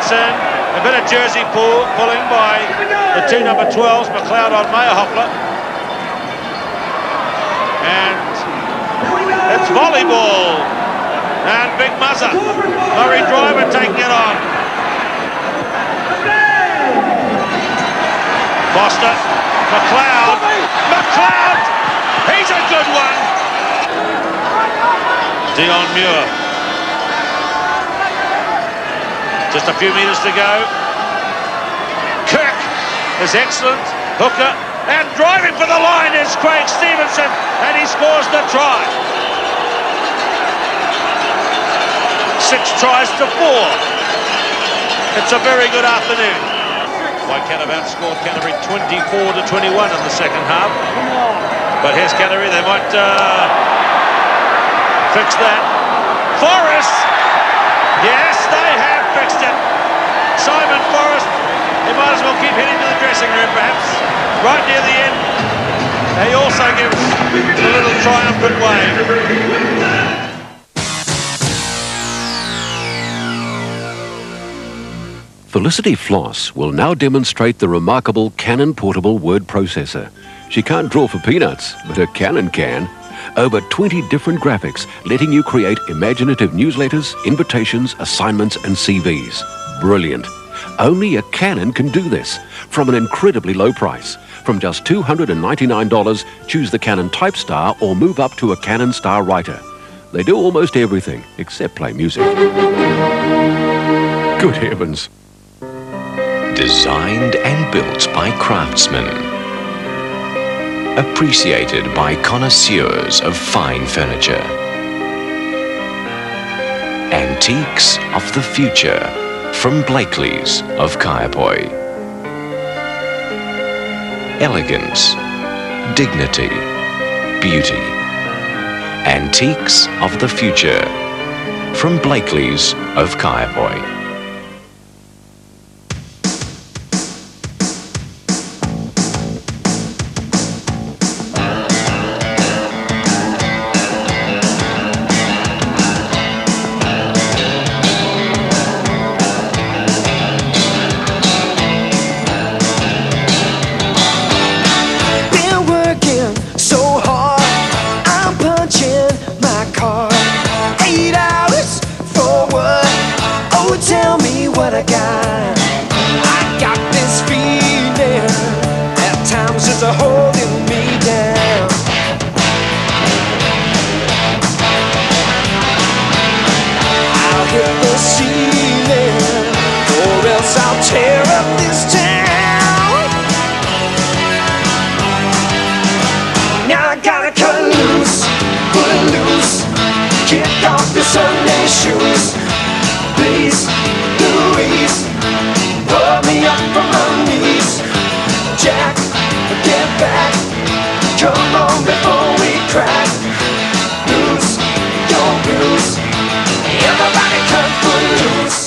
Stevenson. A bit of jersey pulling by the two number 12s, McLeod on Mayerhoffler. And it's volleyball. And Big Muzzer. Murray Driver taking it on. Foster. McLeod. McLeod! He's a good one. Dion Muir. Just a few metres to go. Kirk is excellent. Hooker. And driving for the line is Craig Stevenson. And he scores the try. 6 tries to 4. It's a very good afternoon. Waikato outscored Canterbury 24-21 in the second half. But here's Canterbury, they might fix that. Forrest! Yes, they have fixed it. Simon Forrest, he might as well keep heading to the dressing room perhaps. Right near the end. He also gives a little triumphant wave. Felicity Floss will now demonstrate the remarkable Canon portable word processor. She can't draw for peanuts, but her Canon can. Over 20 different graphics, letting you create imaginative newsletters, invitations, assignments and CVs. Brilliant. Only a Canon can do this, from an incredibly low price. From just $299, choose the Canon Typestar or move up to a Canon Star Writer. They do almost everything, except play music. Good heavens. Designed and built by craftsmen. Appreciated by connoisseurs of fine furniture. Antiques of the future from Blakely's of Kaiapoi. Elegance, dignity, beauty. Antiques of the future from Blakely's of Kaiapoi. Sunday shoes, please, Louise, pull me up from my knees. Jack, get back, come on before we crack. Loose, your blues, everybody cut loose.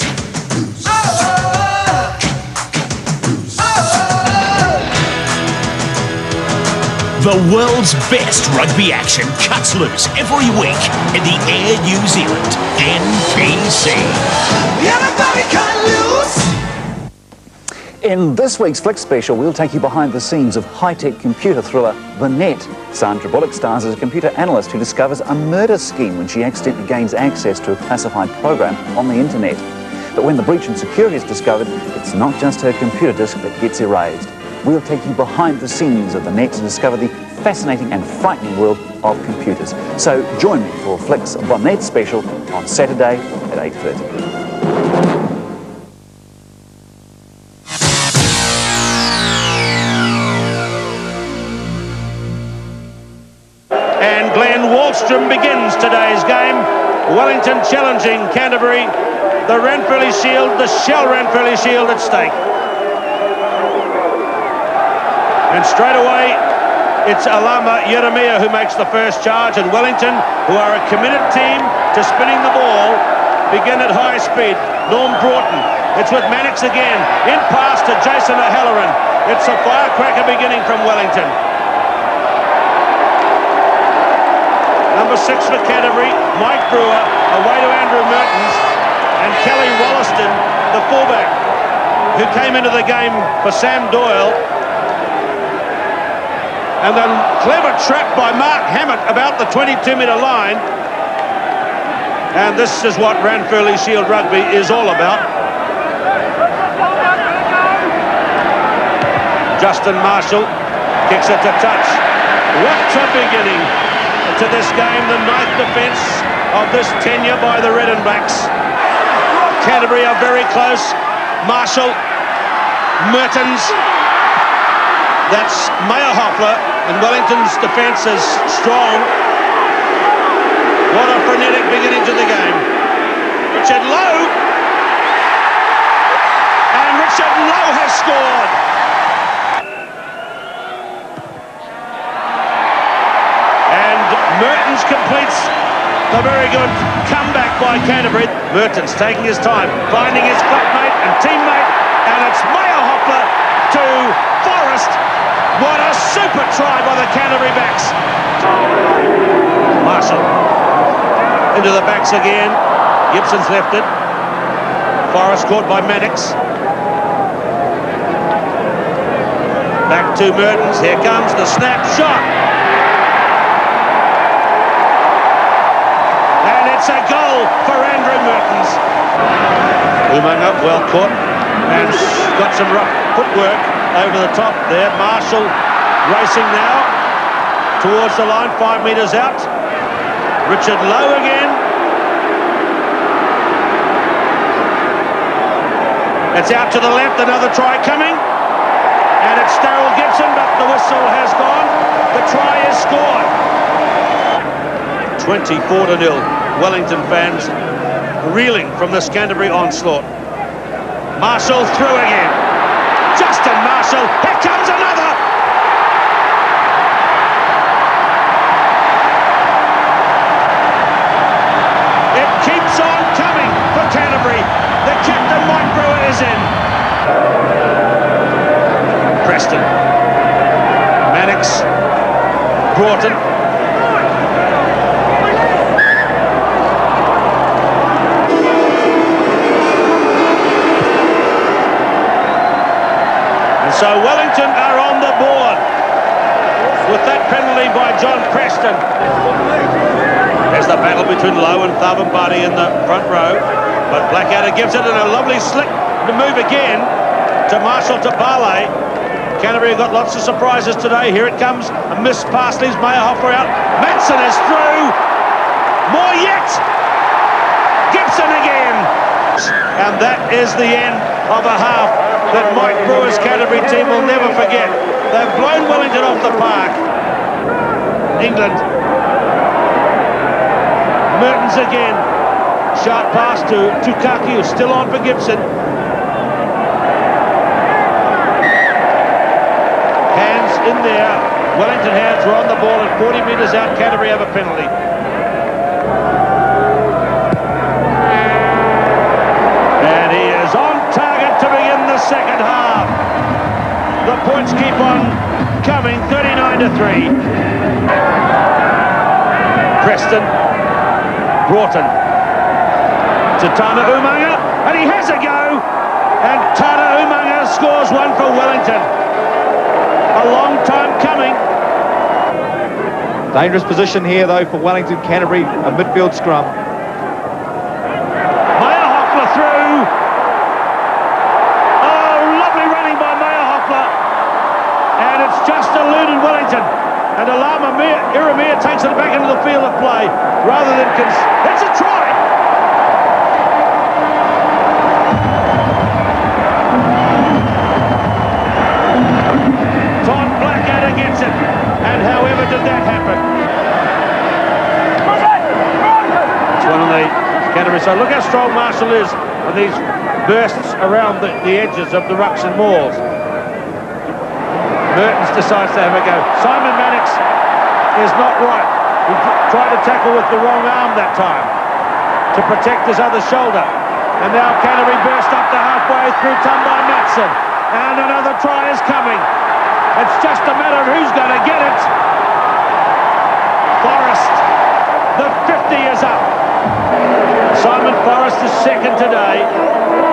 The world's best rugby action cuts loose every week in the Air New Zealand NPC. Everybody cut loose! In this week's Flick Special, we'll take you behind the scenes of high-tech computer thriller The Net. Sandra Bullock stars as a computer analyst who discovers a murder scheme when she accidentally gains access to a classified program on the internet. But when the breach in security is discovered, it's not just her computer disk that gets erased. We'll take you behind the scenes of The Net to discover the fascinating and frightening world of computers. So join me for Flick's The Net special on Saturday at 8:30. And Glenn Wallstrom begins today's game. Wellington challenging Canterbury. The Ranfurly Shield, the Shell Ranfurly Shield at stake. And straight away, it's Alama Yeremia who makes the first charge, and Wellington, who are a committed team to spinning the ball, begin at high speed. Norm Broughton, it's with Mannix again, in pass to Jason O'Halloran. It's a firecracker beginning from Wellington. Number 6 for Canterbury, Mike Brewer, away to Andrew Mertens, and Kelly Wollaston, the fullback. who came into the game for Sam Doyle. And then clever trap by Mark Hammett about the 22-metre line. And this is what Ranfurly Shield Rugby is all about. Justin Marshall kicks it to touch. What a beginning to this game, the 9th defence of this tenure by the Red and Blacks. Canterbury are very close. Marshall, Mertens, that's Mayerhoffler, and Wellington's defence is strong. What a frenetic beginning to the game. Richard Lowe, and Richard Lowe has scored. And Mertens completes the very good comeback by Canterbury. Mertens taking his time, finding his flatmate and teammate, and it's Mayerhoffler to Forrest. What a super try by the Canterbury backs. Marshall into the backs again. Gibson's left it. Forrest caught by Mannix. Back to Mertens. Here comes the snap shot. And it's a goal for Andrew Mertens. Umaga well caught and got some rough footwork over the top there. Marshall racing now towards the line, 5 metres out. Richard Lowe again. It's out to the left, another try coming. And it's Daryl Gibson, but the whistle has gone. The try is scored. 24-0. Wellington fans reeling from this Canterbury onslaught. Marshall through again. Justin Marshall, here comes another! It keeps on coming for Canterbury. The captain, Mike Brewer, is in. Preston. Mannix. Broughton. So Wellington are on the board with that penalty by John Preston. There's the battle between Lowe and Thavambadi in the front row. But Blackadder gives it in a lovely slick move again to Marshall to Barley. Canterbury have got lots of surprises today. Here it comes. A miss pass leaves Mayerhoffler out. Manson is through. More yet. Gibson again. And that is the end of a half that Mike Brewer's Canterbury team will never forget. They've blown Wellington off the park. England. Mertens again. Sharp pass to Tukaki, who's still on for Gibson. Hands in there. Wellington hands were on the ball at 40 metres out. Canterbury have a penalty. And he is on target to begin the second half. The points keep on coming, 39-3. Preston, Broughton to Tana Umaga, and he has a go, and Tana Umaga scores one for Wellington. A long time coming. Dangerous position here though for Wellington. Canterbury, a midfield scrum. Mayerhoffler through. And it's just eluded Wellington. And Alama Iramia takes it back into the field of play rather than... It's a try! Todd Blackadder gets it. And however did that happen? It's one on the Canterbury side. Look how strong Marshall is on these bursts around the edges of the rucks and mauls. Mertens decides to have a go. Simon Mannix is not right. He tried to tackle with the wrong arm that time to protect his other shoulder. And now Canterbury burst up to halfway through Tumbai Matson. And another try is coming. It's just a matter of who's going to get it. Forrest, the 50 is up. Simon Forrest is second today.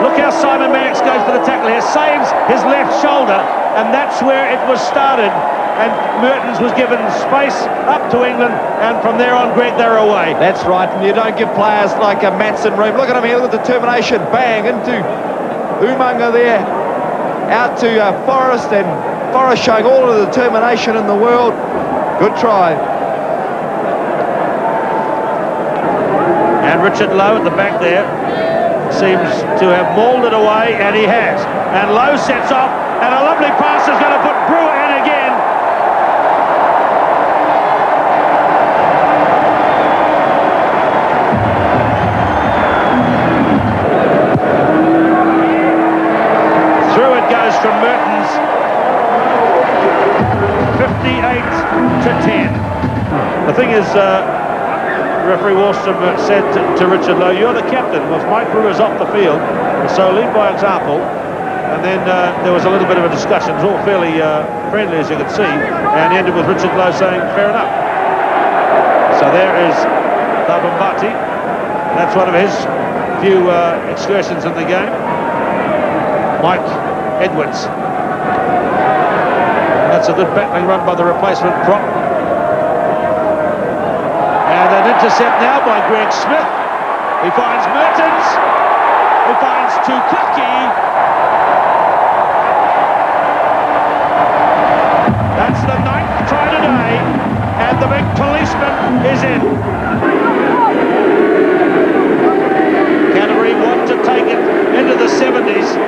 Look Look how Simon Mannix goes for the tackle here, saves his left shoulder, and that's where it was started. And Mertens was given space up to England, and from there on, Greg, they're away. That's right, and you don't give players like a Matson room. Look at him here with determination. Bang, into Umaga there. Out to Forrest, and Forrest showing all of the determination in the world. Good try. And Richard Lowe at the back there seems to have mauled it away, and he has. And Lowe sets off, and a lovely pass is going to put Brewer in again. From Mertens, 58-10. The thing is, referee Wallstrom said to Richard Lowe, "You're the captain." Well, Mike Brewer's off the field, so lead by example. And then there was a little bit of a discussion. It was all fairly friendly, as you could see, and ended with Richard Lowe saying, "Fair enough." So there is Thabambati. That's one of his few excursions in the game. Mike Edwards. That's a good battling run by the replacement prop. And an intercept now by Greg Smith. He finds Mertens. He finds Tukaki. That's the 9th try today. And the big policeman is in. Canterbury want to take it into the 70s.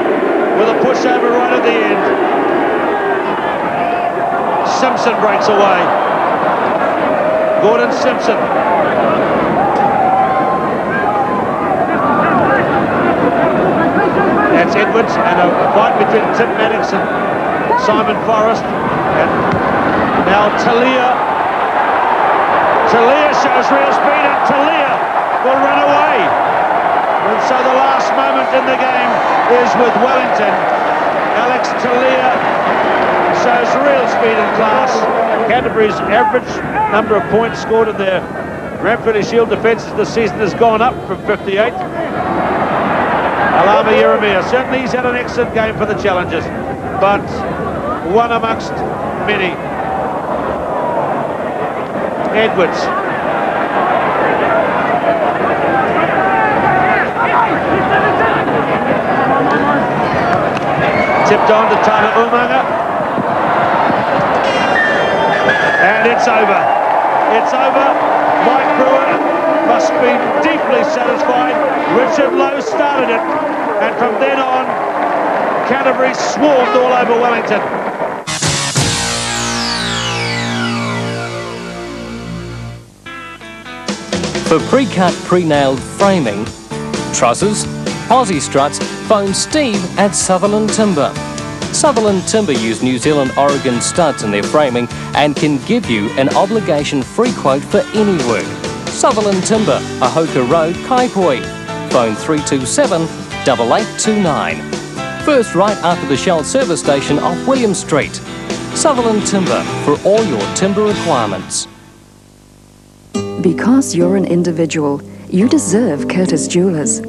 With a pushover right at the end. Simpson breaks away. Gordon Simpson. That's Edwards, and a fight between Tim Mannix and Simon Forrest. And now Talia. Talia shows real speed, and Talia will run away. And so the last moment in the game is with Wellington. Alex Talia shows real speed and class. Canterbury's average number of points scored in their Ranfurly Shield defences this season has gone up from 58. Alama Yeremia, certainly he's had an excellent game for the Challengers, but one amongst many. Edwards. Tipped on to Tana Umaga. And it's over. It's over. Mike Brewer must be deeply satisfied. Richard Lowe started it. And from then on, Canterbury swarmed all over Wellington. For pre-cut, pre-nailed framing, trusses, posi struts, phone Steve at Sutherland Timber. Sutherland Timber use New Zealand Oregon studs in their framing and can give you an obligation-free quote for any work. Sutherland Timber, Ahoka Road, Kaipoi. Phone 327-8829. First right after the Shell service station off William Street. Sutherland Timber for all your timber requirements. Because you're an individual, you deserve Curtis Jewellers.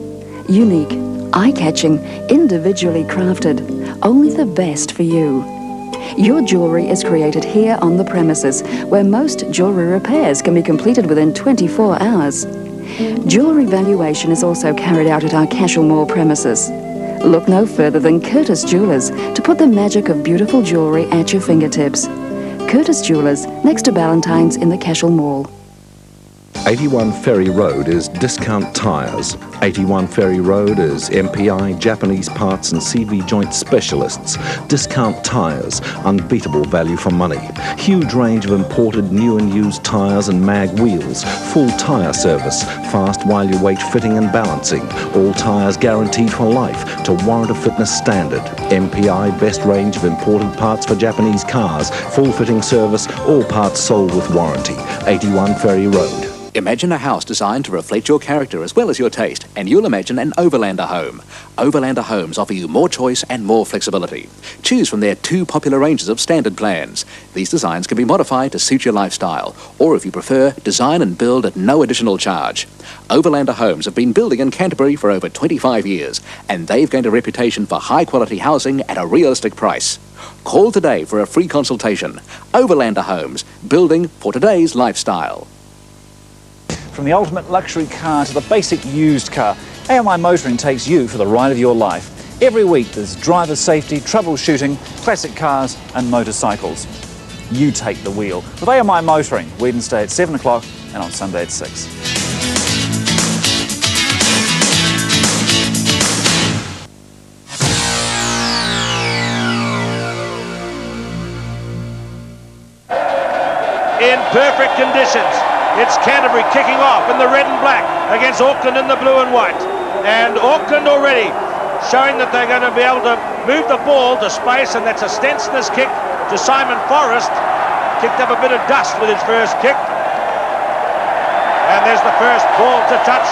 Unique, eye-catching, individually crafted, only the best for you. Your jewellery is created here on the premises, where most jewellery repairs can be completed within 24 hours. Jewellery valuation is also carried out at our Cashel Mall premises. Look no further than Curtis Jewellers to put the magic of beautiful jewellery at your fingertips. Curtis Jewellers, next to Ballantyne's in the Cashel Mall. 81 Ferry Road is Discount Tyres. 81 Ferry Road is MPI, Japanese parts and CV joint specialists. Discount Tyres, unbeatable value for money. Huge range of imported new and used tyres and mag wheels. Full tyre service, fast while you wait fitting and balancing. All tyres guaranteed for life to warrant a fitness standard. MPI, best range of imported parts for Japanese cars. Full fitting service, all parts sold with warranty. 81 Ferry Road. Imagine a house designed to reflect your character as well as your taste, and you'll imagine an Overlander home. Overlander homes offer you more choice and more flexibility. Choose from their 2 popular ranges of standard plans. These designs can be modified to suit your lifestyle, or if you prefer, design and build at no additional charge. Overlander homes have been building in Canterbury for over 25 years, and they've gained a reputation for high-quality housing at a realistic price. Call today for a free consultation. Overlander Homes, building for today's lifestyle. From the ultimate luxury car to the basic used car, AMI Motoring takes you for the ride of your life. Every week there's driver safety, troubleshooting, classic cars and motorcycles. You take the wheel with AMI Motoring, Wednesday at 7 o'clock and on Sunday at 6. In perfect conditions. It's Canterbury kicking off in the red and black against Auckland in the blue and white. And Auckland already showing that they're going to be able to move the ball to space, and that's a Stensner's kick to Simon Forrest. Kicked up a bit of dust with his first kick. And there's the first ball to touch.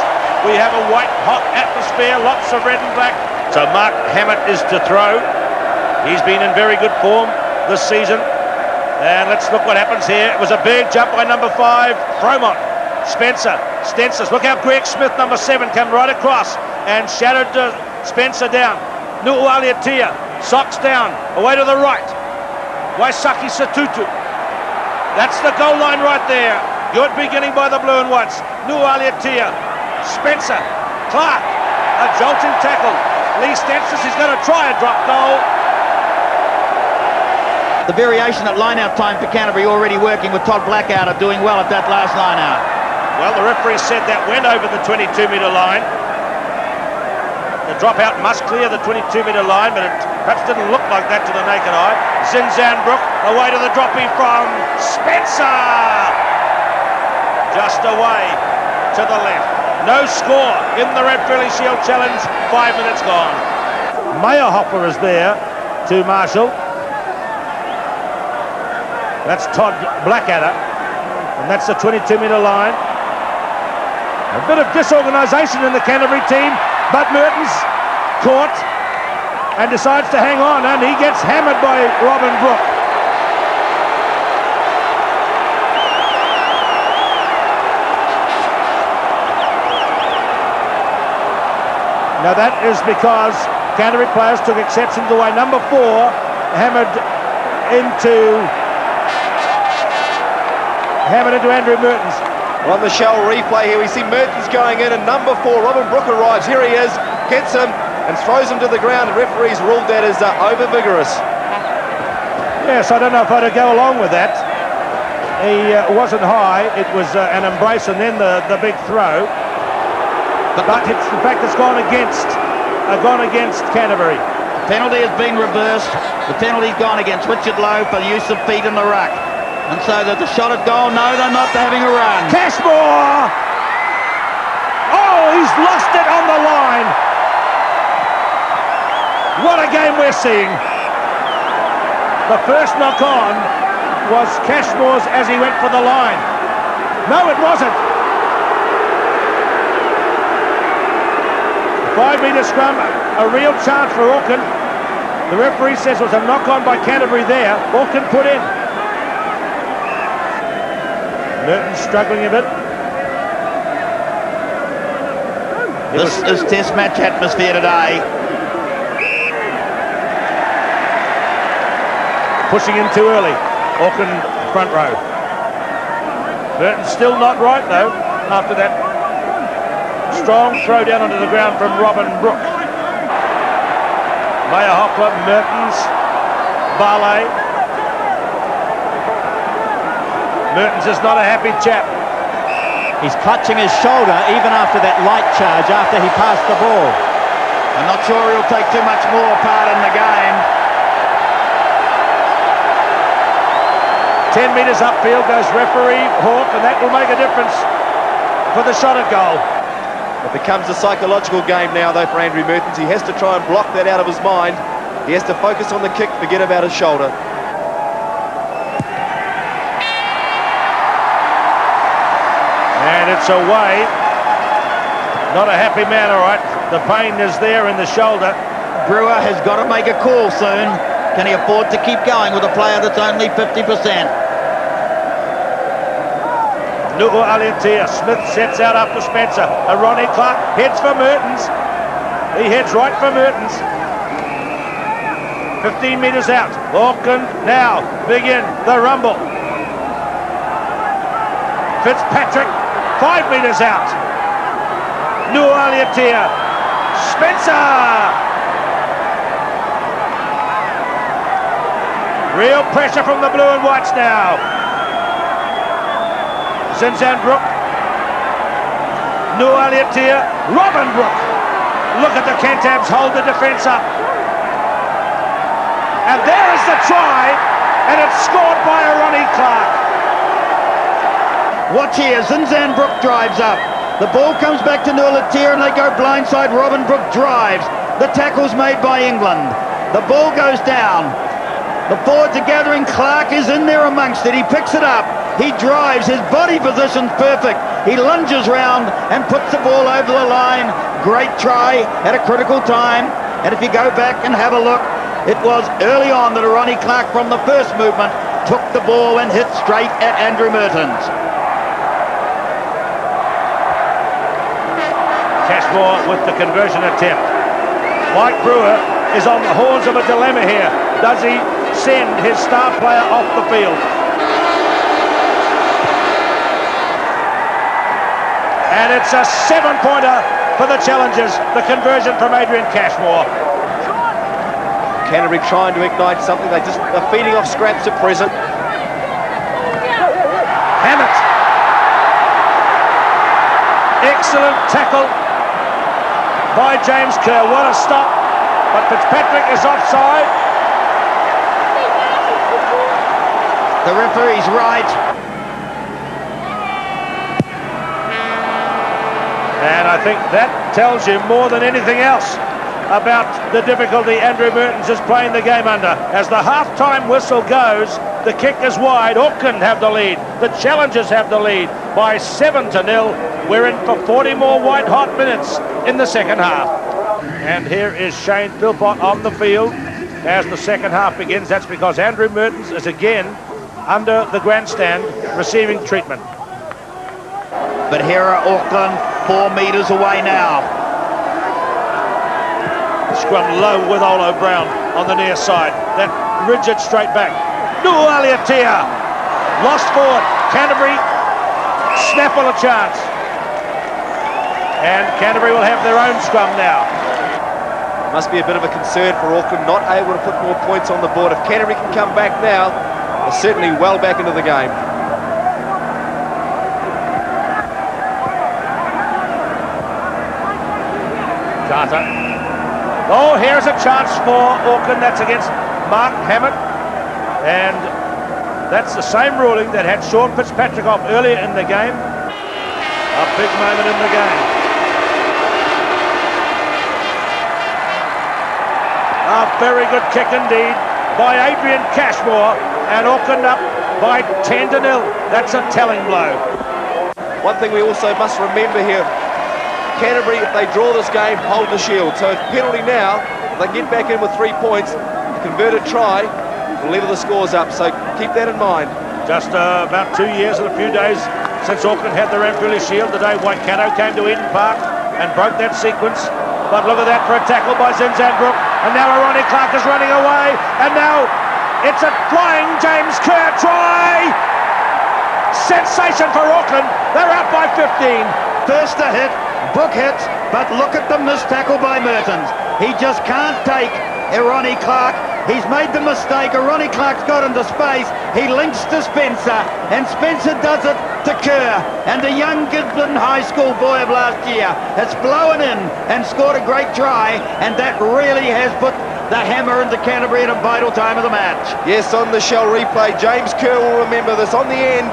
We have a white hot atmosphere, lots of red and black. So Mark Hammett is to throw. He's been in very good form this season. And let's look what happens here. It was a big jump by number 5, Fromont. Spencer, Stensers. Look how Greg Smith, number 7, come right across and shadowed Spencer down. Nu'ualiatia, socks down, away to the right. Waisaki Satutu. That's the goal line right there. Good beginning by the blue and whites. Nu'ualiatia, Spencer, Clark, a jolting tackle. Lee Stensers is going to try a drop goal. The variation at line-out time for Canterbury already working, with Todd Blackadder doing well at that last line-out. Well, the referee said that went over the 22-metre line. The dropout must clear the 22-metre line, but it perhaps didn't look like that to the naked eye. Zinzanbrook away to the dropping from Spencer. Just away to the left. No score in the Ranfurly Shield Challenge. 5 minutes gone. Meyerhofer is there to Marshall. That's Todd Blackadder, and that's the 22-metre line. A bit of disorganisation in the Canterbury team, but Mertens caught and decides to hang on, and he gets hammered by Robin Brook. Now that is because Canterbury players took exception to the way number 4 hammered into Andrew Mertens. Well, on the Shell replay here, we see Mertens going in, and number 4, Robin Brook, arrives. Here he is, gets him and throws him to the ground. The referees ruled that as over-vigorous. Yes, I don't know if I'd go along with that. He wasn't high. It was an embrace and then the big throw. But it's the fact it's gone against Canterbury. The penalty has been reversed. The penalty's gone against Richard Lowe for the use of feet in the ruck. And so that the shot at goal, no, they're not having a run. Cashmore! Oh, he's lost it on the line. What a game we're seeing. The first knock on was Cashmore's as he went for the line. No, it wasn't. 5-metre scrum, a real chance for Auckland. The referee says it was a knock on by Canterbury there. Auckland put in. Mertens struggling a bit. This is test match atmosphere today. Pushing in too early. Auckland front row. Mertens still not right though after that strong throw down onto the ground from Robin Brook. Meyerhofer, Mertens, Barley. Mertens is not a happy chap. He's clutching his shoulder even after that light charge after he passed the ball. I'm not sure he'll take too much more part in the game. 10 metres upfield goes referee Hawke, and that will make a difference for the shot at goal. It becomes a psychological game now though for Andrew Mertens. He has to try and block that out of his mind. He has to focus on the kick, forget about his shoulder. And And it's away. Not a happy man, all right. The pain is there in the shoulder. Brewer has got to make a call soon. Can he afford to keep going with a player that's only 50%? Nu'u Aliatia. Smith sets out after Spencer. Ronnie Clark heads for Mertens. He heads right for Mertens. 15 metres out. Auckland now begin the rumble. Fitzpatrick 5 metres out. Nu'u Aliatia. Spencer. Real pressure from the blue and whites now. Zinzanbrook. Nu'u Aliatia. Robin Brook. Look at the Cantabs hold the defence up. And there is the try, and it's scored by Ronnie Clark. Watch here, Zinzanbrook drives up. The ball comes back to Nu'u Aliatia and they go blindside. Robin Brook drives. The tackle's made by England. The ball goes down. The forwards are gathering. Clark is in there amongst it. He picks it up. He drives. His body position's perfect. He lunges round and puts the ball over the line. Great try at a critical time. And if you go back and have a look, it was early on that Ronnie Clark from the first movement took the ball and hit straight at Andrew Mertens. Cashmore with the conversion attempt. Mike Brewer is on the horns of a dilemma here. Does he send his star player off the field? And it's a 7-pointer for the challengers. The conversion from Adrian Cashmore. Canterbury trying to ignite something. They just are feeding off scraps at present. Hammett. Excellent tackle by James Kerr. What a stop. But Fitzpatrick is offside. The referee's right. And I think that tells you more than anything else about the difficulty Andrew Mertens is playing the game under. As the half-time whistle goes, the kick is wide. Auckland have the lead. The Challengers have the lead by 7-0. We're in for 40 more white-hot minutes in the second half. And here is Shane Philpott on the field as the second half begins. That's because Andrew Mertens is again under the grandstand receiving treatment. But here are Auckland 4 metres away now. Scrum low with Olo Brown on the near side. That rigid straight back. Nu'u Aliatia. Lost forward. Canterbury snaffle a chance. And Canterbury will have their own scrum now. Must be a bit of a concern for Auckland, not able to put more points on the board. If Canterbury can come back now, they're certainly well back into the game. Carter. Oh, here's a chance for Auckland. That's against Mark Hammett. And that's the same ruling that had Sean Fitzpatrick off earlier in the game. A big moment in the game. A very good kick indeed by Adrian Cashmore, and Auckland up by 10-0. That's a telling blow. One thing we also must remember here, Canterbury, if they draw this game, hold the shield. So if penalty now, if they get back in with 3 points, the converted try will level the scores up. So keep that in mind. Just about 2 years and a few days since Auckland had the Ranfurly Shield, the day Waikato came to Eden Park and broke that sequence. But look at that for a tackle by Zinzanbrook. And now Ronnie Clark is running away. And now it's a flying James Kerr try. Sensation for Auckland. They're out by 15. First a hit, Brook hits, but look at the missed tackle by Mertens. He just can't take Ronnie Clark. He's made the mistake. Ronnie Clark's got into space. He links to Spencer, and Spencer does it to Kerr. And the young Gisborne High School boy of last year has blown in and scored a great try, and that really has put the hammer into Canterbury at a vital time of the match. Yes, on the shell replay, James Kerr will remember this on the end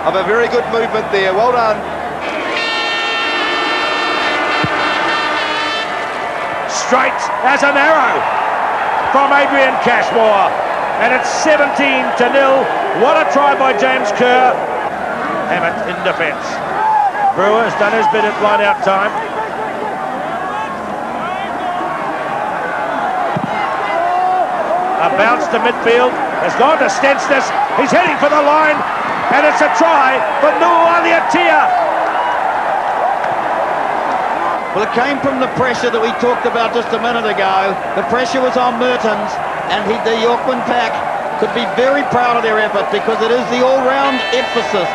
of a very good movement there. Well done. Straight as an arrow from Adrian Cashmore, and it's 17-0. What a try by James Kerr. Hammett in defence. Brewer has done his bit at line-out time. A bounce to midfield. Has gone to Stensness. He's heading for the line. And it's a try for Nualiatia. Well, it came from the pressure that we talked about just a minute ago. The pressure was on Mertens, and the Auckland pack could be very proud of their effort, because it is the all-round emphasis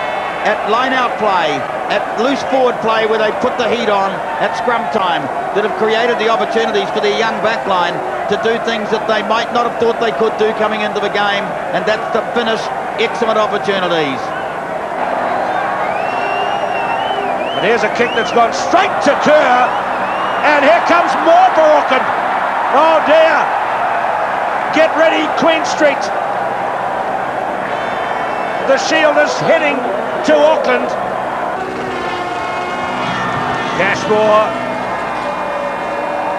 at line-out play, at loose forward play where they put the heat on at scrum time, that have created the opportunities for their young backline to do things that they might not have thought they could do coming into the game, and that's to finish excellent opportunities. And here's a kick that's gone straight to Kerr, and here comes more for Auckland. Oh dear! Get ready, Queen Street. The Shield is heading to Auckland. Cashmore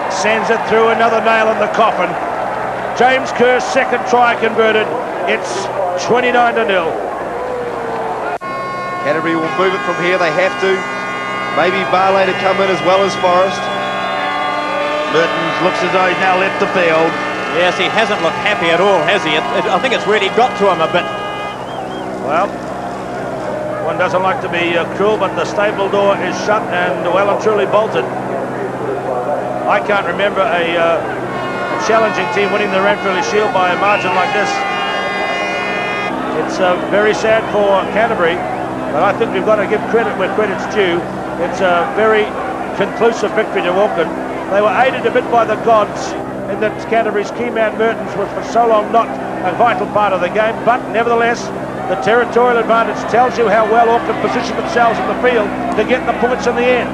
sends it through, another nail in the coffin. James Kerr's second try converted. It's 29-0. Canterbury will move it from here, they have to. Maybe Barley to come in as well as Forrest. Mertens looks as though he's now left the field. Yes, he hasn't looked happy at all, has he? I think it's really got to him a bit. Well, one doesn't like to be cruel, but the stable door is shut and well and truly bolted. I can't remember a challenging team winning the Ranfurly Shield by a margin like this. It's very sad for Canterbury, but I think we've got to give credit where credit's due. It's a very conclusive victory to Auckland. They were aided a bit by the gods in that Canterbury's key man Mertens was for so long not a vital part of the game, but nevertheless the territorial advantage tells you how well Auckland positioned themselves in the field to get the points in the end,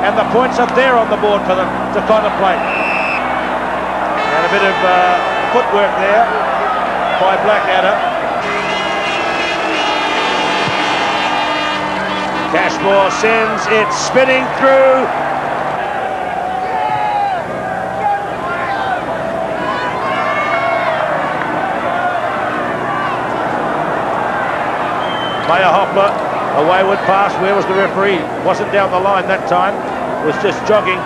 and the points are there on the board for them to contemplate. And a bit of footwork there by Blackadder. Cashmore sends it spinning through. Meyerhofer, a wayward pass. Where was the referee? Wasn't down the line that time. Was just jogging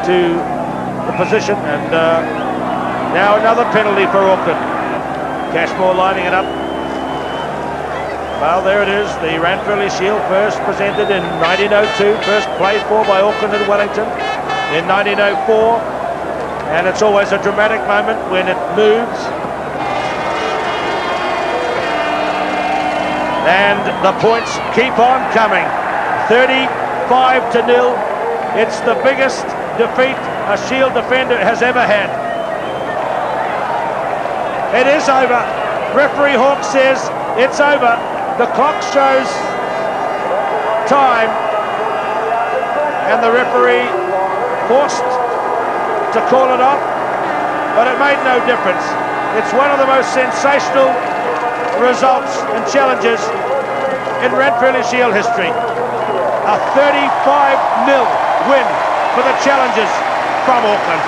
to the position. And now another penalty for Auckland. Cashmore lining it up. Well, there it is, the Ranfurly Shield, first presented in 1902, first played for by Auckland and Wellington in 1904, and it's always a dramatic moment when it moves. And the points keep on coming, 35-0. It's the biggest defeat a Shield defender has ever had. It is over. Referee Hawke says it's over. The clock shows time, and the referee forced to call it off, but it made no difference. It's one of the most sensational results and challenges in Ranfurly Shield history. A 35-0 win for the Challengers from Auckland.